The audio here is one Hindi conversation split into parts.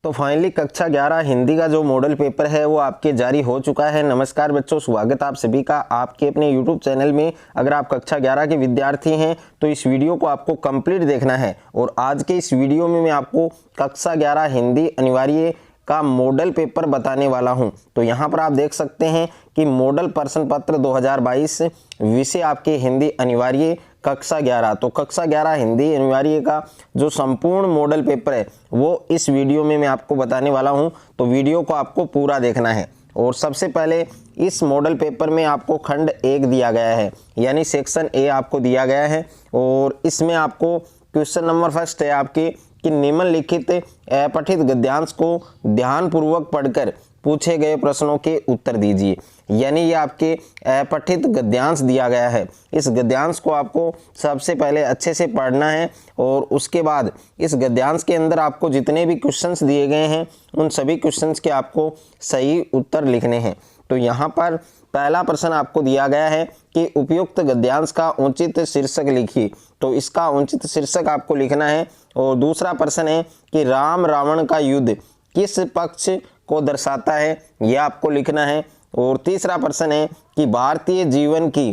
तो फाइनली कक्षा 11 हिंदी का जो मॉडल पेपर है वो आपके जारी हो चुका है। नमस्कार बच्चों, स्वागत आप सभी का आपके अपने YouTube चैनल में। अगर आप कक्षा 11 के विद्यार्थी हैं तो इस वीडियो को आपको कंप्लीट देखना है। और आज के इस वीडियो में मैं आपको कक्षा 11 हिंदी अनिवार्य का मॉडल पेपर बताने वाला हूं। तो यहाँ पर आप देख सकते हैं कि मॉडल प्रश्न पत्र 2022 विषय आपके हिंदी अनिवार्य कक्षा 11। तो कक्षा 11 हिंदी अनिवार्य का जो संपूर्ण मॉडल पेपर है वो इस वीडियो में मैं आपको बताने वाला हूं। तो वीडियो को आपको पूरा देखना है। और सबसे पहले इस मॉडल पेपर में आपको खंड 1 दिया गया है, यानी सेक्शन ए आपको दिया गया है। और इसमें आपको क्वेश्चन नंबर फर्स्ट है आपके कि निम्नलिखित अपठित गद्यांश को ध्यानपूर्वक पढ़कर पूछे गए प्रश्नों के उत्तर दीजिए। यानी ये आपके अपठित गद्यांश दिया गया है। इस गद्यांश को आपको सबसे पहले अच्छे से पढ़ना है और उसके बाद इस गद्यांश के अंदर आपको जितने भी क्वेश्चंस दिए गए हैं उन सभी क्वेश्चंस के आपको सही उत्तर लिखने हैं। तो यहाँ पर पहला प्रश्न आपको दिया गया है कि उपयुक्त गद्यांश का उचित शीर्षक लिखिए। तो इसका उचित शीर्षक आपको लिखना है। और दूसरा प्रश्न है कि राम रावण का युद्ध किस पक्ष को दर्शाता है, यह आपको लिखना है। और तीसरा प्रश्न है कि भारतीय जीवन की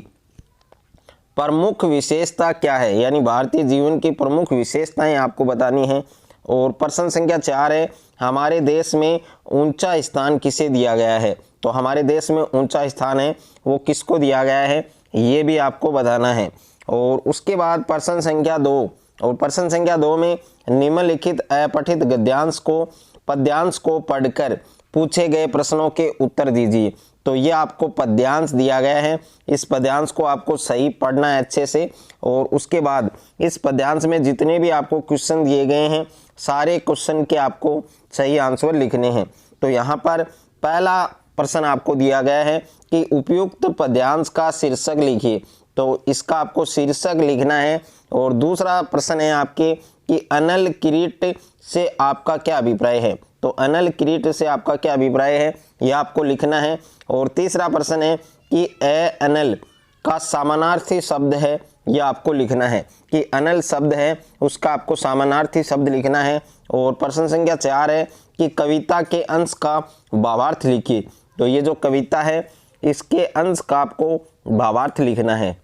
प्रमुख विशेषता क्या है, यानी भारतीय जीवन की प्रमुख विशेषताएं आपको बतानी है। और प्रश्न संख्या 4 है हमारे देश में ऊंचा स्थान किसे दिया गया है। तो हमारे देश में ऊंचा स्थान है वो किसको दिया गया है, ये भी आपको बताना है। और उसके बाद प्रश्न संख्या 2, और प्रश्न संख्या 2 में निम्नलिखित अपठित पद्यांश को पढ़कर पूछे गए प्रश्नों के उत्तर दीजिए। तो ये आपको पद्यांश दिया गया है, इस पद्यांश को आपको सही पढ़ना है अच्छे से। और उसके बाद इस पद्यांश में जितने भी आपको क्वेश्चन दिए गए हैं सारे क्वेश्चन के आपको सही आंसर लिखने हैं। तो यहाँ पर पहला प्रश्न आपको दिया गया है कि उपयुक्त पद्यांश का शीर्षक लिखिए। तो इसका आपको शीर्षक लिखना है। और दूसरा प्रश्न है आपके कि अनल किरीट से आपका क्या अभिप्राय है। तो अनल किरीट से आपका क्या अभिप्राय है यह आपको लिखना है। और तीसरा प्रश्न है कि अनल का समानार्थी शब्द है, यह आपको लिखना है कि अनल शब्द है उसका आपको समानार्थी शब्द लिखना है। और प्रश्न संख्या 4 है कि कविता के अंश का भावार्थ लिखिए। तो ये जो कविता है इसके अंश का आपको भावार्थ लिखना है।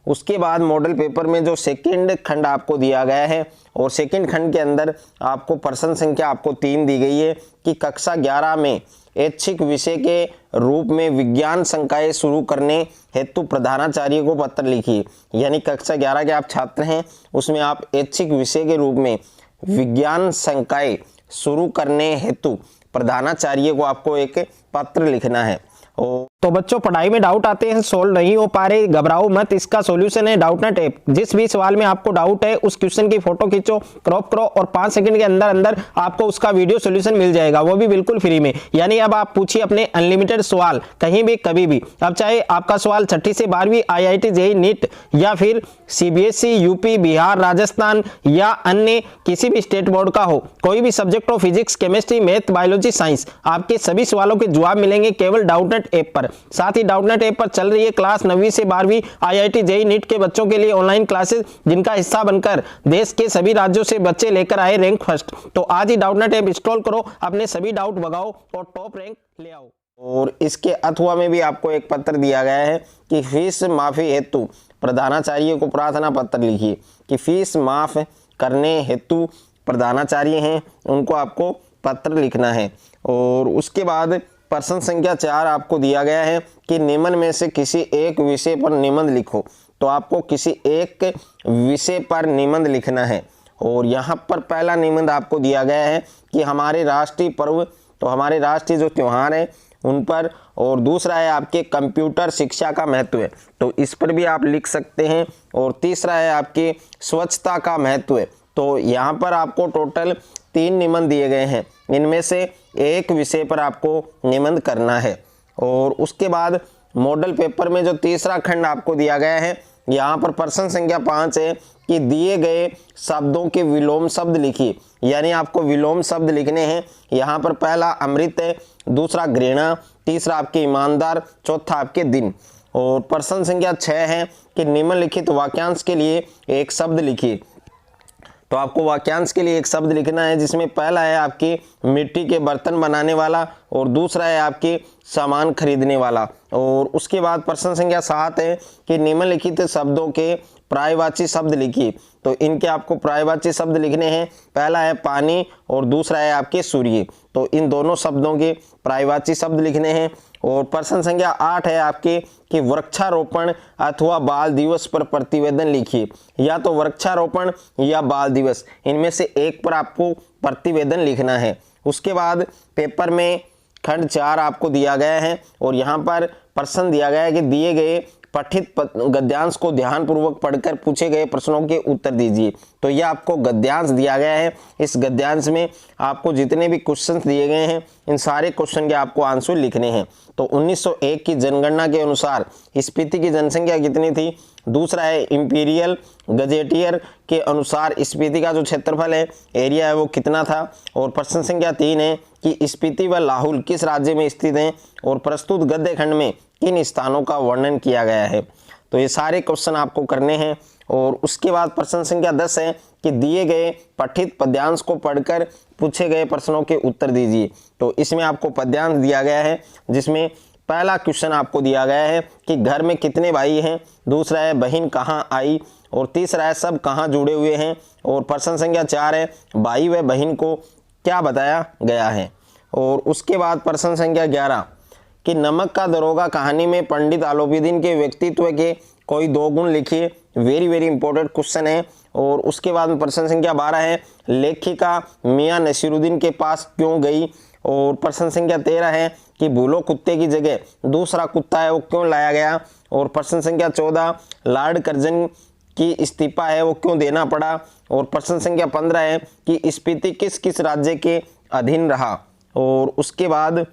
उसके बाद मॉडल पेपर में जो सेकंड खंड आपको दिया गया है और सेकंड खंड के अंदर आपको प्रश्न संख्या आपको 3 दी गई है कि कक्षा 11 में ऐच्छिक विषय के रूप में विज्ञान संकाय शुरू करने हेतु प्रधानाचार्य को पत्र लिखिए। यानी कक्षा 11 के आप छात्र हैं, उसमें आप ऐच्छिक विषय के रूप में विज्ञान संकाय शुरू करने हेतु प्रधानाचार्य को आपको एक पत्र लिखना है। तो बच्चों पढ़ाई में डाउट आते हैं, सोल्व नहीं हो पा रहे, घबराओ मत। इसका सॉल्यूशन है डाउटनेट ऐप। जिस भी सवाल में आपको डाउट है उस क्वेश्चन की फोटो खींचो, क्रॉप करो और 5 सेकंड के अंदर अंदर आपको उसका वीडियो सॉल्यूशन मिल जाएगा, वो भी बिल्कुल फ्री में। यानी अब आप पूछिए अपने अनलिमिटेड सवाल कहीं भी कभी भी। अब चाहे आपका सवाल 6ठी से 12वीं IIT JEE नीट या फिर CBSE यूपी बिहार राजस्थान या अन्य किसी भी स्टेट बोर्ड का हो, कोई भी सब्जेक्ट हो, physics chemistry math biology science, आपके सभी सवालों के जवाब मिलेंगे केवल डाउटनेट ऐप पर। साथ ही डाउटनेट ऐप पर चल रही है क्लास 9वीं से 12वीं IIT JEE नीट के बच्चों के लिए ऑनलाइन क्लासेस, जिनका हिस्सा बनकर देश के सभी राज्यों से बच्चे लेकर आए रैंक फर्स्ट। तो आज ही डाउटनेट ऐप इंस्टॉल करो, अपने सभी डाउट भगाओ और टॉप रैंक ले आओ। और इसके अथवा में भी आपको एक पत्र दिया गया है कि फीस माफी हेतु प्रधानाचार्य को प्रार्थना पत्र लिखिए। कि फीस माफ करने हेतु प्रधानाचार्य हैं उनको आपको पत्र लिखना है। और उसके बाद प्रश्न संख्या 4 आपको दिया गया है कि निम्न में से किसी एक विषय पर निबंध लिखो। तो आपको किसी एक विषय पर निबंध लिखना है। और यहाँ पर पहला निबंध आपको दिया गया है कि हमारे राष्ट्रीय पर्व, तो हमारे राष्ट्रीय जो त्योहार हैं उन पर। और दूसरा है आपके कंप्यूटर शिक्षा का महत्व है, तो इस पर भी आप लिख सकते हैं। और तीसरा है आपके स्वच्छता का महत्व है। तो यहाँ पर आपको टोटल 3 निबंध दिए गए हैं, इनमें से एक विषय पर आपको निबंध करना है। और उसके बाद मॉडल पेपर में जो तीसरा खंड आपको दिया गया है, यहाँ पर प्रश्न संख्या 5 है कि दिए गए शब्दों के विलोम शब्द लिखिए। यानी आपको विलोम शब्द लिखने हैं। यहाँ पर पहला अमृत है, दूसरा घृणा, तीसरा आपके ईमानदार, चौथा आपके दिन। और प्रश्न संख्या 6 है कि निम्नलिखित वाक्यांश के लिए एक शब्द लिखिए। तो आपको वाक्यांश के लिए एक शब्द लिखना है, जिसमें पहला है आपके मिट्टी के बर्तन बनाने वाला और दूसरा है आपके सामान खरीदने वाला। और उसके बाद प्रश्न संख्या 7 है कि निम्नलिखित शब्दों के पर्यायवाची शब्द लिखिए। तो इनके आपको पर्यायवाची शब्द लिखने हैं, पहला है पानी और दूसरा है आपके सूर्य। तो इन दोनों शब्दों के पर्यायवाची शब्द लिखने हैं। और प्रश्न संख्या 8 है आपके कि वृक्षारोपण अथवा बाल दिवस पर प्रतिवेदन लिखिए। या तो वृक्षारोपण या बाल दिवस, इनमें से एक पर आपको प्रतिवेदन लिखना है। उसके बाद पेपर में खंड 4 आपको दिया गया है और यहाँ पर प्रश्न दिया गया है कि दिए गए पठित गद्यांश को ध्यानपूर्वक पढ़कर पूछे गए प्रश्नों के उत्तर दीजिए। तो यह आपको गद्यांश दिया गया है। इस गद्यांश में आपको जितने भी क्वेश्चन दिए गए हैं, इन सारे क्वेश्चन के आपको आंसर लिखने हैं। तो 1901 की जनगणना के अनुसार स्पीति की जनसंख्या कितनी थी? दूसरा है इंपीरियल गजेटियर के अनुसार स्पीति का जो क्षेत्रफल है, एरिया है, वो कितना था? और प्रश्न संख्या 3 है कि स्पीति व लाहुल किस राज्य में स्थित हैं और प्रस्तुत गद्य खंड में किन स्थानों का वर्णन किया गया है? तो ये सारे क्वेश्चन आपको करने हैं। और उसके बाद प्रश्न संख्या 10 है कि दिए गए पठित पद्यांश को पढ़कर पूछे गए प्रश्नों के उत्तर दीजिए। तो इसमें आपको पद्यांश दिया गया है, जिसमें पहला क्वेश्चन आपको दिया गया है कि घर में कितने भाई हैं, दूसरा है बहन कहाँ आई, और तीसरा है सब कहाँ जुड़े हुए हैं, और प्रश्न संख्या 4 है भाई व बहन को क्या बताया गया है। और उसके बाद प्रश्न संख्या 11 कि नमक का दरोगा कहानी में पंडित आलोपीदीन के व्यक्तित्व के कोई 2 गुण लिखिए। वेरी इंपॉर्टेंट क्वेश्चन है। और उसके बाद में प्रश्न संख्या 12 है लेखिका मियां नसीरुद्दीन के पास क्यों गई। और प्रश्न संख्या 13 है कि भूलो कुत्ते की जगह दूसरा कुत्ता है, वो क्यों लाया गया। और प्रश्न संख्या 14 लॉर्ड कर्जन की इस्तीफा है, वो क्यों देना पड़ा। और प्रश्न संख्या 15 है कि स्पीति किस किस राज्य के अधीन रहा। और उसके बाद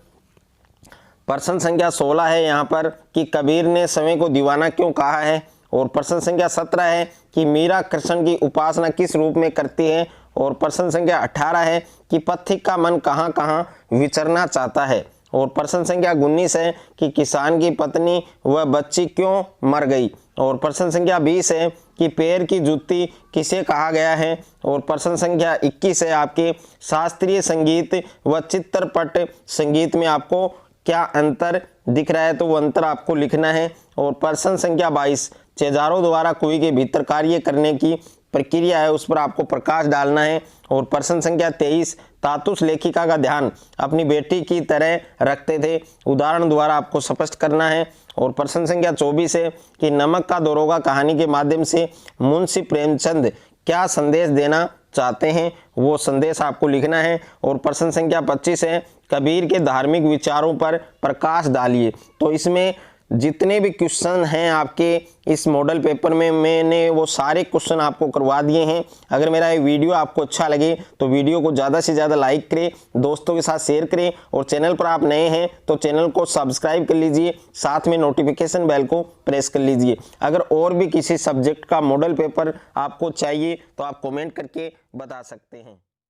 प्रश्न संख्या 16 है यहाँ पर कि कबीर ने समय को दीवाना क्यों कहा है। और प्रश्न संख्या 17 है कि मीरा कृष्ण की उपासना किस रूप में करती है। और प्रश्न संख्या 18 है कि पथिक का मन कहाँ कहाँ विचरना चाहता है। और प्रश्न संख्या 19 है कि किसान की पत्नी व बच्ची क्यों मर गई। और प्रश्न संख्या 20 है कि पैर की जूती किसे कहा गया है। और प्रश्न संख्या 21 है आपके शास्त्रीय संगीत व चित्रपट संगीत में आपको क्या अंतर दिख रहा है, तो वो अंतर आपको लिखना है। और प्रश्न संख्या 22 चेजारों द्वारा कुएं के भीतर कार्य करने की प्रक्रिया है, उस पर आपको प्रकाश डालना है। और प्रश्न संख्या 23 तातुस लेखिका का ध्यान अपनी बेटी की तरह रखते थे, उदाहरण द्वारा आपको स्पष्ट करना है। और प्रश्न संख्या 24 है कि नमक का दरोगा कहानी के माध्यम से मुंशी प्रेमचंद क्या संदेश देना चाहते हैं, वो संदेश आपको लिखना है। और प्रश्न संख्या 25 है कबीर के धार्मिक विचारों पर प्रकाश डालिए। तो इसमें जितने भी क्वेश्चन हैं आपके इस मॉडल पेपर में, मैंने वो सारे क्वेश्चन आपको करवा दिए हैं। अगर मेरा ये वीडियो आपको अच्छा लगे तो वीडियो को ज़्यादा से ज़्यादा लाइक करें, दोस्तों के साथ शेयर करें, और चैनल पर आप नए हैं तो चैनल को सब्सक्राइब कर लीजिए, साथ में नोटिफिकेशन बेल को प्रेस कर लीजिए। अगर और भी किसी सब्जेक्ट का मॉडल पेपर आपको चाहिए तो आप कमेंट करके बता सकते हैं।